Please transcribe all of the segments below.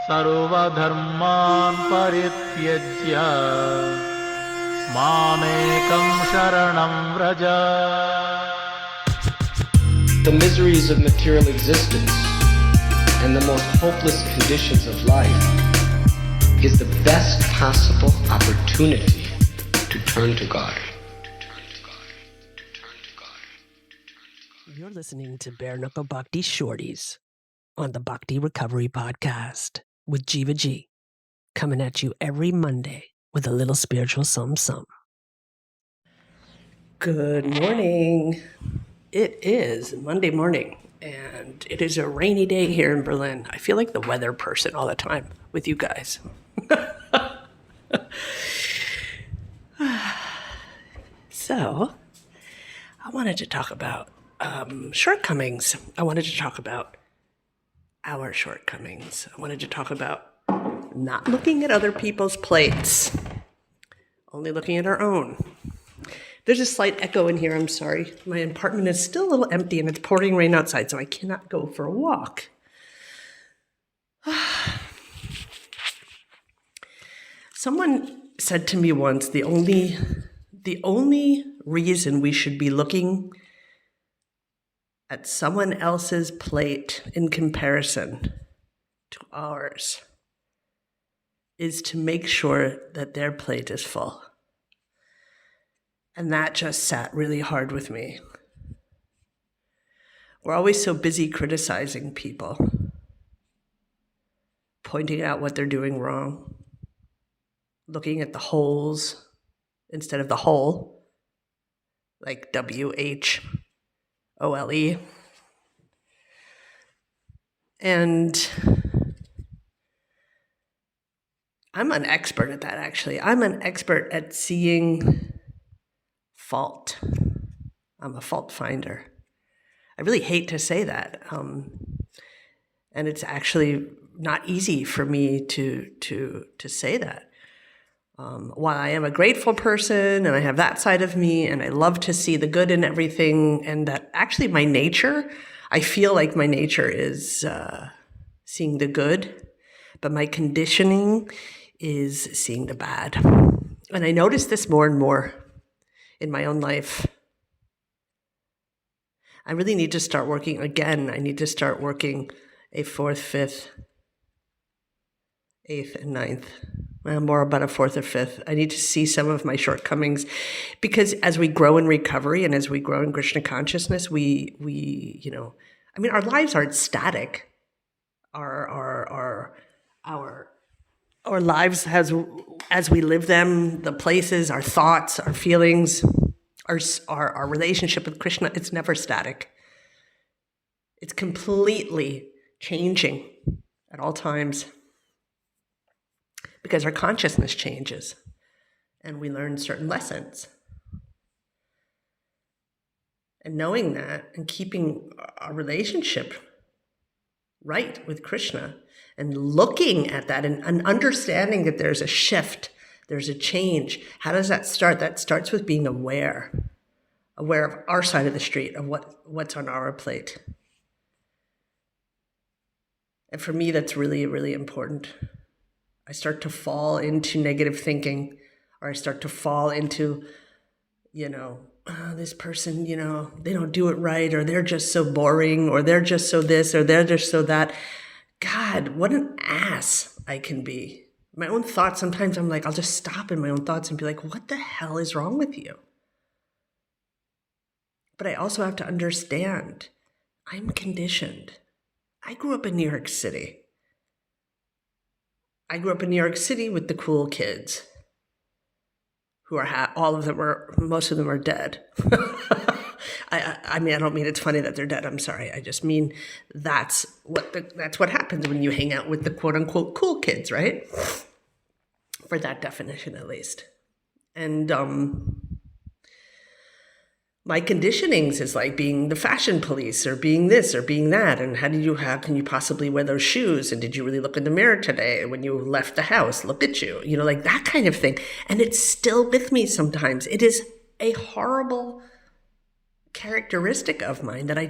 सर्वधर्मान् परित्यज्य मामेकं शरणं Vraj. The miseries of material existence and the most hopeless conditions of life is the best possible opportunity to turn to God. You're listening to Bare Knuckle Bhakti Shorties on the Bhakti Recovery Podcast with Jiva G, coming at you every Monday with a little spiritual something. Good morning. It is Monday morning, and it is a rainy day here in Berlin. I feel like the weather person all the time with you guys. So, I wanted to talk about shortcomings. I wanted to talk about our shortcomings. I wanted to talk about not looking at other people's plates, only looking at our own. There's a slight echo in here, I'm sorry. My apartment is still a little empty and it's pouring rain outside, so I cannot go for a walk. Someone said to me once, the only reason we should be looking at someone else's plate in comparison to ours is to make sure that their plate is full. And that just sat really hard with me. We're always so busy criticizing people, pointing out what they're doing wrong, looking at the holes instead of the whole, like WHOLE. And I'm an expert at that, actually. I'm an expert at seeing fault. I'm a fault finder. I really hate to say that. And it's actually not easy for me to say that. While I am a grateful person and I have that side of me and I love to see the good in everything, and that actually my nature, I feel like my nature is seeing the good, but my conditioning is seeing the bad. And I notice this more and more in my own life. I really need to start working again. I need to start working a 4th, 5th, 8th, and 9th. More about a 4th or 5th. I need to see some of my shortcomings, because as we grow in recovery and as we grow in Krishna consciousness, we our lives aren't static. Our lives as we live them, the places, our thoughts, our feelings, our relationship with Krishna, it's never static. It's completely changing at all times, because our consciousness changes and we learn certain lessons. And knowing that and keeping our relationship right with Krishna and looking at that and understanding that there's a shift, there's a change. How does that start? That starts with being aware of our side of the street, of what's on our plate. And for me, that's really, really important. I start to fall into negative thinking, or I start to fall into, this person, they don't do it right, or they're just so boring, or they're just so this, or they're just so that. God, what an ass I can be. My own thoughts, sometimes I'm like, I'll just stop in my own thoughts and be like, what the hell is wrong with you? But I also have to understand, I'm conditioned. I grew up in New York City. I grew up in New York City with the cool kids who are, most of them are dead. I don't mean it's funny that they're dead. I'm sorry. I just mean that's what happens when you hang out with the quote unquote cool kids, right? For that definition, at least. And my conditionings is like being the fashion police, or being this or being that. And how can you possibly wear those shoes? And did you really look in the mirror today when you left the house? Look at you, like that kind of thing. And it's still with me sometimes. It is a horrible characteristic of mine that I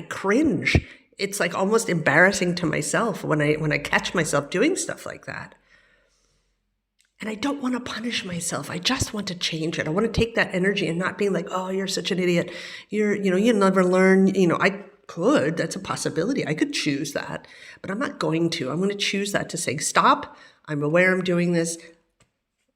cringe it's like almost embarrassing to myself when I catch myself doing stuff like that. And I don't want to punish myself. I just want to change it. I want to take that energy and not being like, oh, you're such an idiot. You'll never learn. I could. That's a possibility. I could choose that, but I'm not going to. I'm going to choose that to say, stop. I'm aware I'm doing this.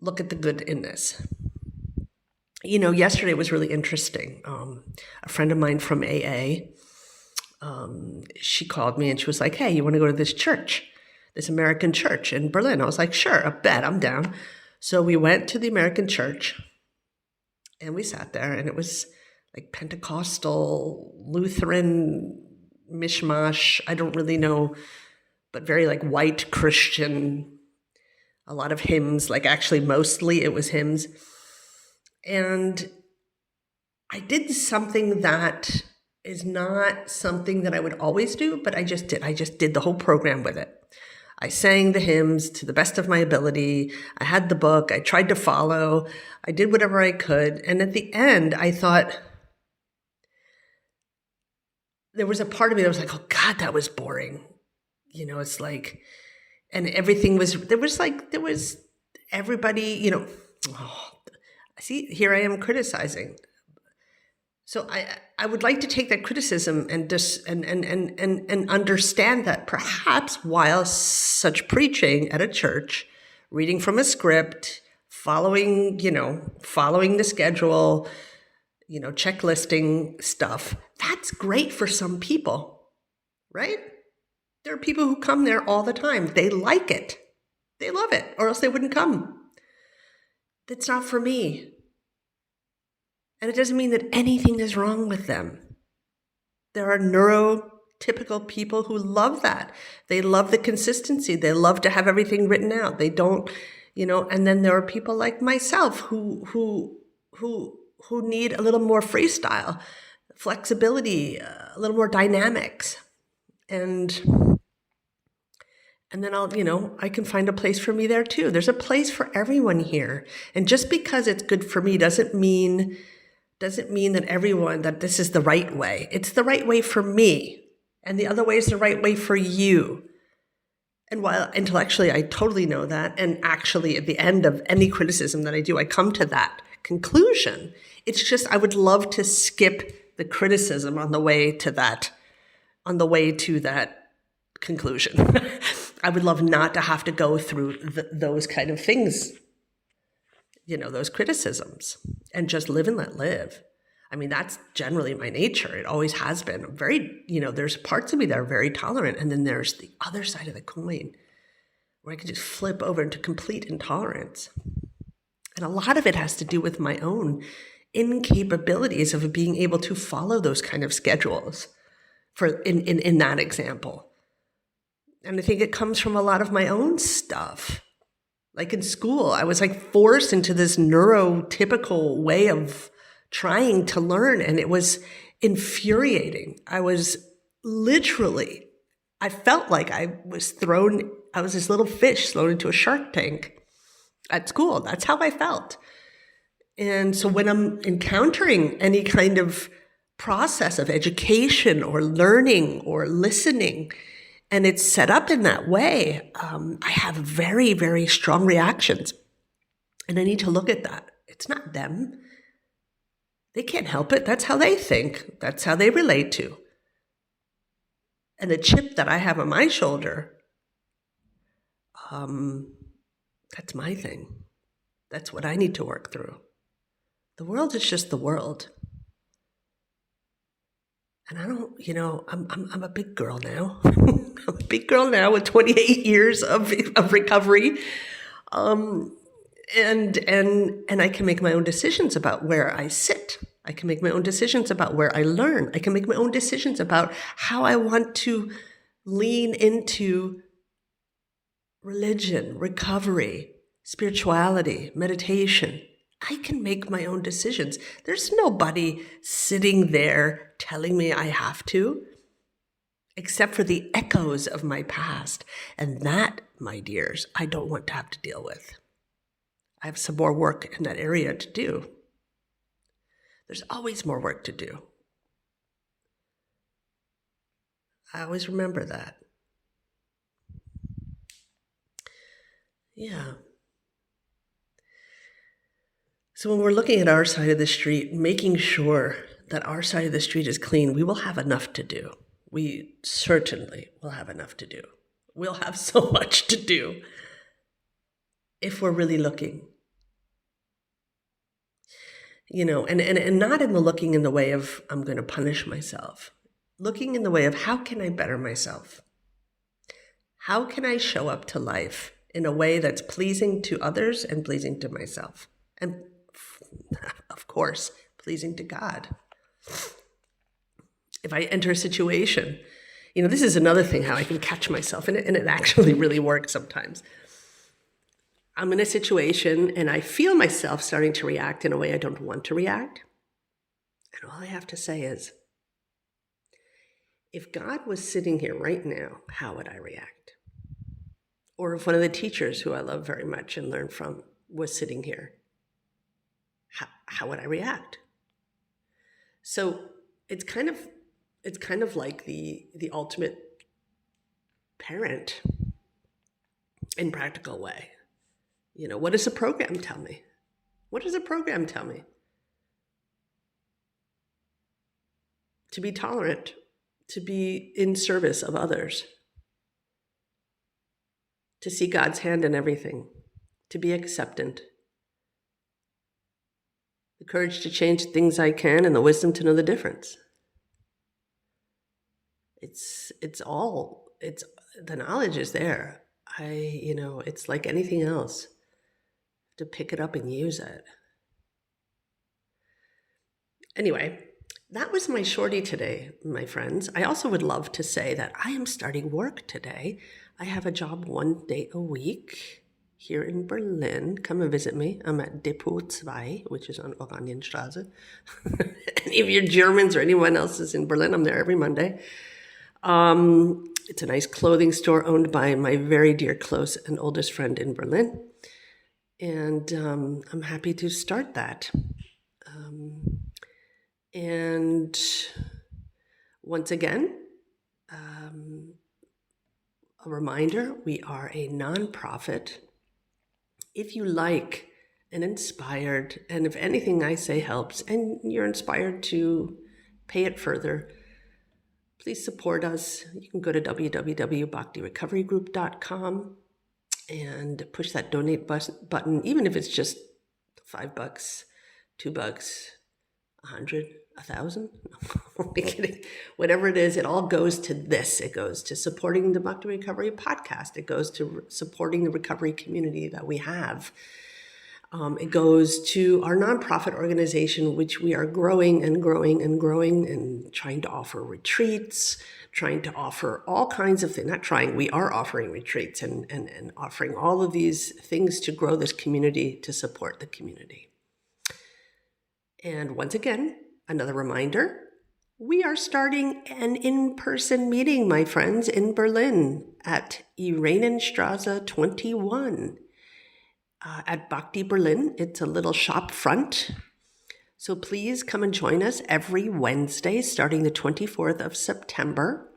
Look at the good in this. Yesterday was really interesting. A friend of mine from AA, she called me and she was like, hey, you want to go to this church? This American church in Berlin. I was like, sure, I bet, I'm down. So we went to the American church and we sat there, and it was like Pentecostal, Lutheran, mishmash. I don't really know, but very like white Christian, a lot of hymns, like actually mostly it was hymns. And I did something that is not something that I would always do, but I just did the whole program with it. I sang the hymns to the best of my ability. I had the book. I tried to follow. I did whatever I could. And at the end, I thought, there was a part of me that was like, oh God, that was boring. It's like, and everything was, there was everybody, see, here I am criticizing. So I would like to take that criticism and and understand that perhaps while such preaching at a church, reading from a script, following the schedule, checklisting stuff, that's great for some people, right? There are people who come there all the time. They like it. They love it, or else they wouldn't come. That's not for me. And it doesn't mean that anything is wrong with them. There are neurotypical people who love that. They love the consistency. They love to have everything written out. They don't, and then there are people like myself who need a little more freestyle, flexibility, a little more dynamics. And then I can find a place for me there too. There's a place for everyone here. And just because it's good for me doesn't mean that this is the right way. It's the right way for me. And the other way is the right way for you. And while intellectually I totally know that, and actually at the end of any criticism that I do, I come to that conclusion. It's just I would love to skip the criticism on the way to that conclusion. I would love not to have to go through those kind of things, those criticisms, and just live and let live. I mean, that's generally my nature. It always has been. I'm very, there's parts of me that are very tolerant, and then there's the other side of the coin where I can just flip over into complete intolerance. And a lot of it has to do with my own incapabilities of being able to follow those kind of schedules in that example. And I think it comes from a lot of my own stuff. Like in school, I was like forced into this neurotypical way of trying to learn, and it was infuriating. I felt like I was this little fish thrown into a shark tank at school. That's how I felt. And so when I'm encountering any kind of process of education or learning or listening, and it's set up in that way, I have very, very strong reactions. And I need to look at that. It's not them. They can't help it. That's how they think. That's how they relate to. And the chip that I have on my shoulder, that's my thing. That's what I need to work through. The world is just the world. And I don't, I'm a big girl now. I'm a big girl now with 28 years of recovery. And I can make my own decisions about where I sit. I can make my own decisions about where I learn. I can make my own decisions about how I want to lean into religion, recovery, spirituality, meditation. I can make my own decisions. There's nobody sitting there telling me I have to, except for the echoes of my past. And that, my dears, I don't want to have to deal with. I have some more work in that area to do. There's always more work to do. I always remember that. Yeah. So when we're looking at our side of the street, making sure that our side of the street is clean, we will have enough to do. We certainly will have enough to do. We'll have so much to do if we're really looking. And not in the looking in the way of I'm going to punish myself. Looking in the way of how can I better myself? How can I show up to life in a way that's pleasing to others and pleasing to myself? And of course, pleasing to God. If I enter a situation, this is another thing how I can catch myself, and it actually really works sometimes. I'm in a situation and I feel myself starting to react in a way I don't want to react. And all I have to say is, if God was sitting here right now, how would I react? Or if one of the teachers who I love very much and learn from was sitting here, how would I react? So it's kind of like the ultimate parent in practical way. What does the program tell me? What does the program tell me? To be tolerant, to be in service of others, to see God's hand in everything, to be acceptant, the courage to change things I can, and the wisdom to know the difference. It's the knowledge is there. It's like anything else. To pick it up and use it. Anyway, that was my shorty today, my friends. I also would love to say that I am starting work today. I have a job 1 day a week here in Berlin. Come and visit me. I'm at Depot 2, which is on Oranienstraße. Any of your Germans or anyone else is in Berlin, I'm there every Monday. It's a nice clothing store owned by my very dear, close, and oldest friend in Berlin. And I'm happy to start that. And once again, a reminder, we are a nonprofit. If you like and inspired, and if anything I say helps, and you're inspired to pay it further, please support us. You can go to www.bhaktirecoverygroup.com and push that donate button, even if it's just $5, $2, 100, 1,000. Only kidding. Whatever it is, it all goes to this. It goes to supporting the Bhakti Recovery podcast. It goes to supporting the recovery community that we have. It goes to our nonprofit organization, which we are growing and growing and growing, and trying to offer retreats, trying to offer all kinds of things. Not trying, we are offering retreats and offering all of these things to grow this community, to support the community. And once again, another reminder, we are starting an in-person meeting, my friends, in Berlin at Irenenstraße 21. At Bhakti Berlin. It's a little shop front. So please come and join us every Wednesday, starting the 24th of September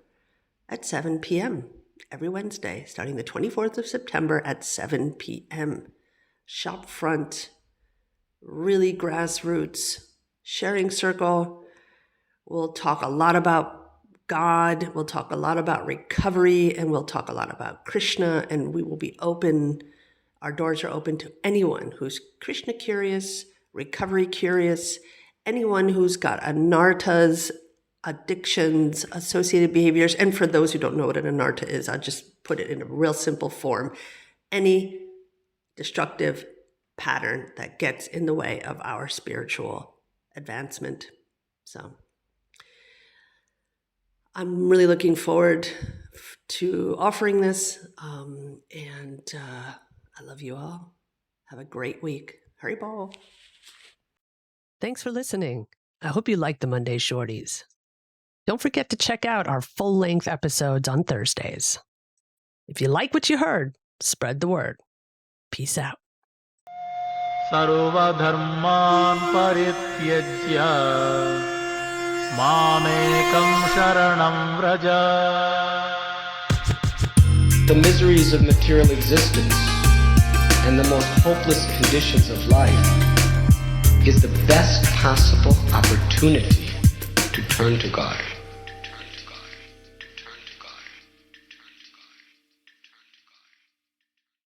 at 7 p.m. Every Wednesday, starting the 24th of September at 7 p.m. Shop front, really grassroots, sharing circle. We'll talk a lot about God. We'll talk a lot about recovery, and we'll talk a lot about Krishna, and we will be open. Our doors are open to anyone who's Krishna curious, recovery curious, anyone who's got anarthas, addictions, associated behaviors. And for those who don't know what an anartha is, I'll just put it in a real simple form. Any destructive pattern that gets in the way of our spiritual advancement. So I'm really looking forward to offering this. I love you all. Have a great week. Hari Bol. Thanks for listening. I hope you liked the Monday Shorties. Don't forget to check out our full-length episodes on Thursdays. If you like what you heard, spread the word. Peace out. सर्वधर्मान् परित्यज्य मामेकं शरणं Vraj. The miseries of material existence and the most hopeless conditions of life is the best possible opportunity to turn to God.